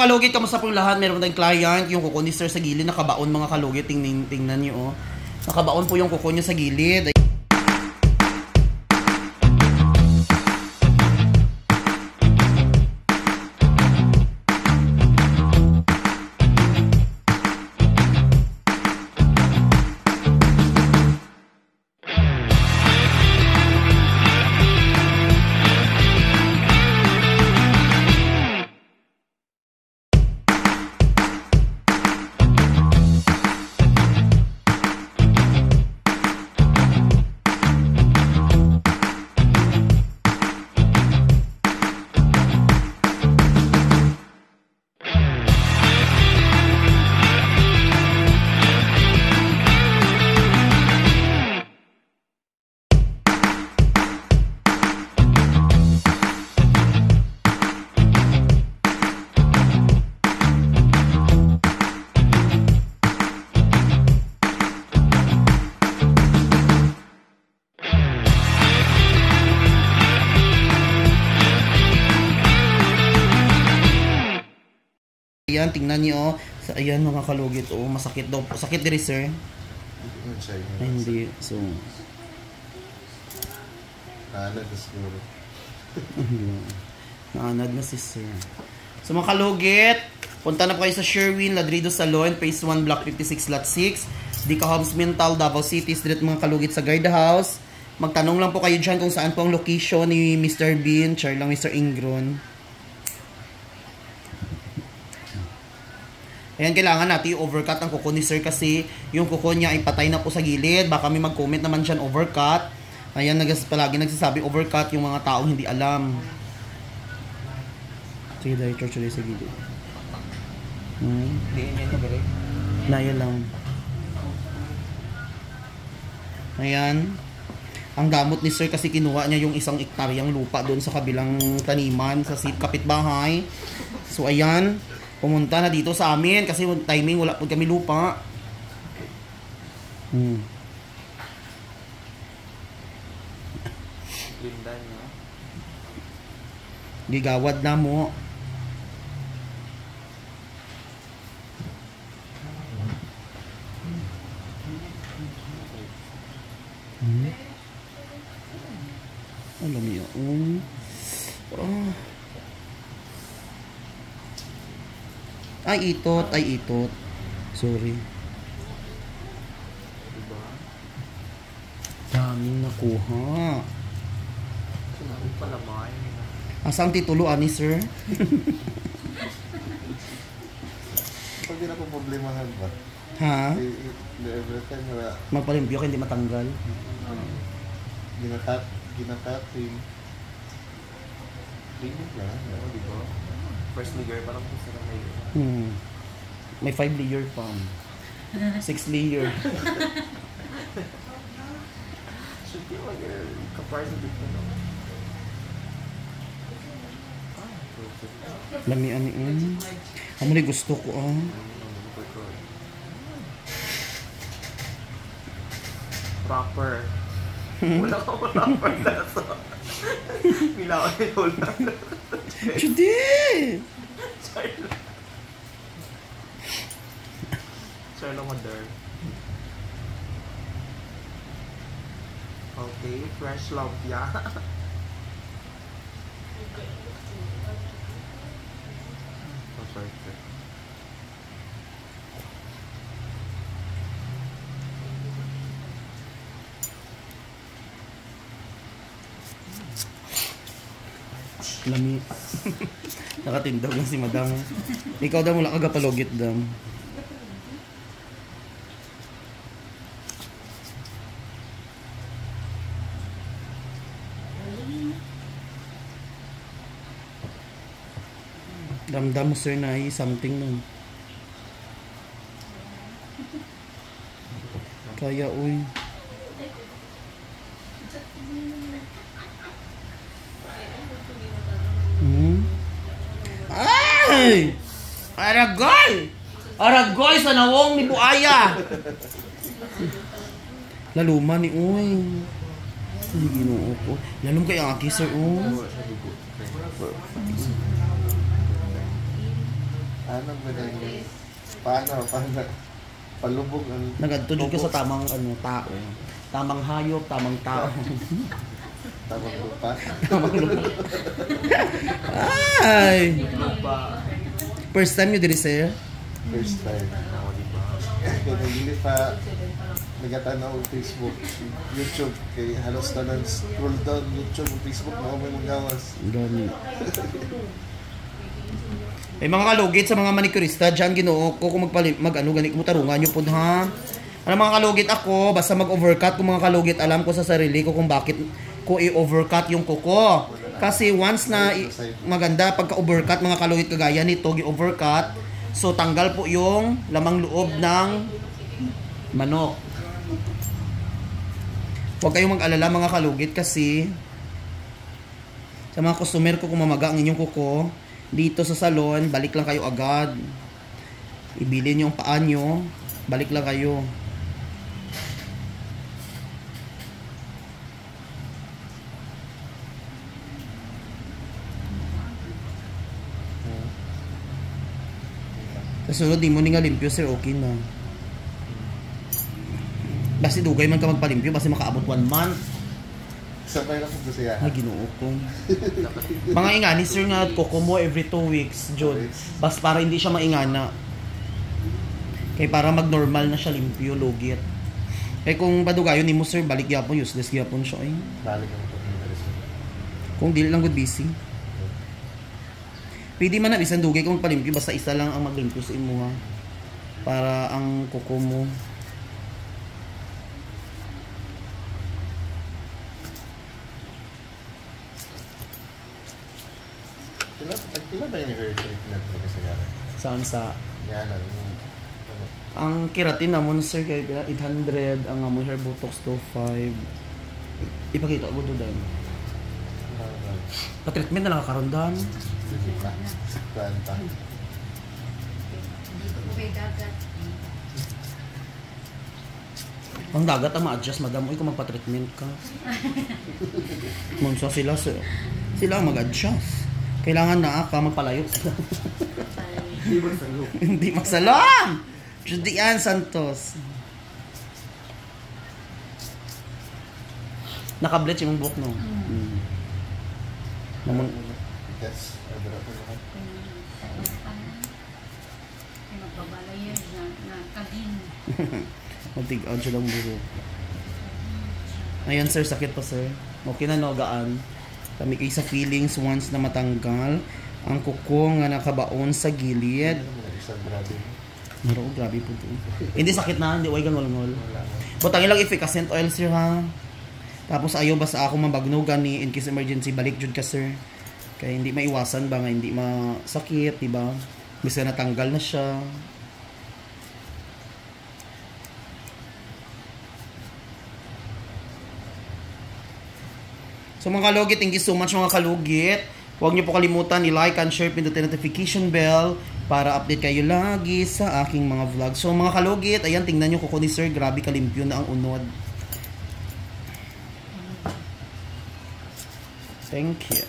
Kalugit, kamusta pong lahat? Meron tayong client, yung kuko ni sir sa gilid, nakabaon mga kalugit, tingnan nyo, oh. Nakabaon po yung kuko niya sa gilid. Ayan, tingnan niyo, oh. Ayan mga kalugit, oh. Masakit daw. Sakit diri, sir? Ay, hindi. So, naanad na siguro. Naanad na si sir. So mga kalugit, punta na po kayo sa Sherwin Ladrido Salon, Phase 1, Block 56, Lot 6. Dica Homes Mental, Davao City. Street mga kalugit sa Guard House. Magtanong lang po kayo dyan kung saan po ang location ni Mr. Bean, char lang Mr. Ingron. Ayan, kailangan natin i-overcut ang kuko ni sir kasi yung kuko niya ay patay na po sa gilid. Baka may mag-comment naman dyan overcut. Ayan, palagi nagsasabi overcut yung mga taong hindi alam. Sige, dahil church ulit sa gilid. Hindi niya nagre. Naya lang. Ayan. Ang gamot ni sir kasi kinuha niya yung 1 hektaryang lupa doon sa kabilang taniman sa kapitbahay. So, ayan. Pumunta na dito sa amin kasi timing wala po kami lupa. Linda niya. Gigawad na mo. Alam niyo. Ay, itot. Sorry. Diba? Daming nakuha. Sinabi pala ba? Asang titulo, ani, sir? Pag di na po problemahan ba? Ha? Every time wala. Magpalimpyo, hindi matanggal. Ginakating. Linig lang, diba? First layer, parang gusto na layer. May 5 layer pa. 6 layer. Should be like a comparison between them. Lamian ni Amo ni gusto ko, Proper. Wala ka proper na sa. Milawan ni Lola. Hindi! Sorry lang, mother. Okay, fresh love ya. Oh, sorry. Lami. Nakatindaw lang si madam. Ikaw daw mula kagapalogit dam. Damdam mo sir na something nun. Kaya uy. Ay! Aragoy! Aragoy sa nawong ni Buaya! Laluma ni uy. Ay, ginoo ko. Lalong kay ang aki sir, Ano ba na yun? Paano? Palubog ang... Nagadtudod ka sa tamang tao. Tamang hayop, tamang tao. Tamang lupa. Tamang lupa. Ay! First time you did sir? First time. Kaya hindi pa nagatanaw ang Facebook, YouTube. Kaya halos na nang scroll down YouTube, Facebook na may magawas. Gani. Ay mga kalugit sa mga manicurista, dyan ginoo ko kung ganit mo tarungan nyo po ha. Ano mga kalugit ako, basta mag-overcut kung mga kalugit, alam ko sa sarili ko kung bakit ko i-overcut yung kuko. Kasi once na maganda pagka-overcut mga kalugit kagaya nito, i-overcut, so tanggal po yung lamang loob ng manok. Huwag kayong mag-alala mga kalugit kasi sa mga customer ko kung mamaga ang inyong kuko, dito sa salon, balik lang kayo agad. Ibilin yung paa nyo, balik lang kayo. Sa sunod, di mo ni nga limpyo, sir, okay na. Basta dugay man ka magpalimpyo, basta makaabot 1 month. Sabay lang po siya. Ay, ginoo ko. Mga ingani, sir, nga kuko mo every 2 weeks, June. Basta para hindi siya maingana. Kaya para mag-normal na siya, limpyo, lugit. Kaya kung padugayon ni mo, sir, balik yapon, useless yapon siya. Ay. Balik ang po. Kung dili lang good busy. Pwede man na isang dugay kung magpalimpyo, basta isa lang ang maglimpyo sa imo ha. Para ang kuko mo. Kila ba yung hair treatment na kasi gano'n? Saan sa? Yan lang. Ang keratin namon sir kay 800, ang amon hair botox to 5. Ipakita ko do dahil. Pa-treatment na lang karondan. Sige pa. Kwenta. Ang dagat ang ma-adjust, madam. Uy, kung magpa-treatment ka. Munsa sila, sir. Sila ang mag-adjust. Kailangan na ka magpalayo sila. Hindi magsalong. Hindi magsalong! Judian Santos. Naka-bleach yung buhok, no? Naman. Yes. Adara po naman. Magbabalayag na kabin. Mag-tig-on siya lang buhok. Ayan, sir. Sakit pa, sir. Okay na, no? Gaan. Kami kayo sa feelings once na matanggal ang kuko nga nakabaon sa gilid. Isang grabe. Naro, grabe po ito. Hindi sakit na, hindi way gangol-ngol. Butangin lang efficacent oil, sir, ha? Tapos ayaw basta ako mabagnogan ni in case emergency, balik jud ka, sir. Kaya hindi maiwasan ba nga hindi masakit, diba? Bisa natanggal na siya. So mga kalugit, thank you so much mga kalugit. Huwag niyo po kalimutan i-like and share, pindutin notification bell para update kayo lagi sa aking mga vlog. So mga kalugit, ayan, tingnan niyo kuko ni sir, grabe kalimpyo na ang unod. Thank you.